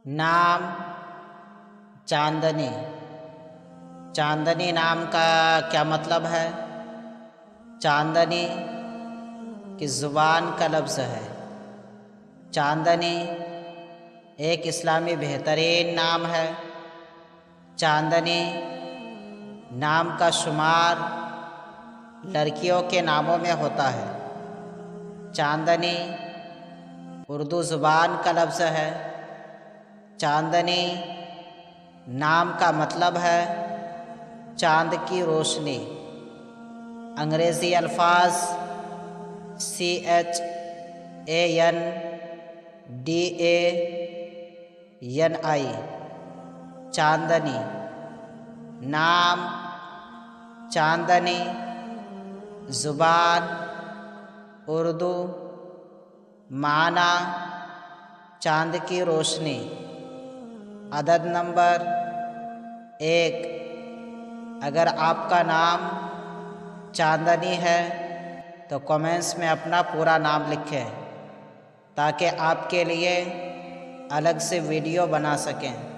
नाम चांदनी। चांदनी नाम का क्या मतलब है? चांदनी की ज़ुबान का लफ्ज़ है। चांदनी एक इस्लामी बेहतरीन नाम है। चांदनी नाम का शुमार लड़कियों के नामों में होता है। चांदनी उर्दू ज़ुबान का लफ्ज़ है। चांदनी नाम का मतलब है चाँद की रोशनी। अंग्रेज़ी अल्फाज CHANDANI चांदनी, नाम चांदनी, ज़ुबान उर्दू, माना चाँद की रोशनी। अदद नंबर 1, अगर आपका नाम चांदनी है तो कमेंट्स में अपना पूरा नाम लिखें ताकि आपके लिए अलग से वीडियो बना सकें।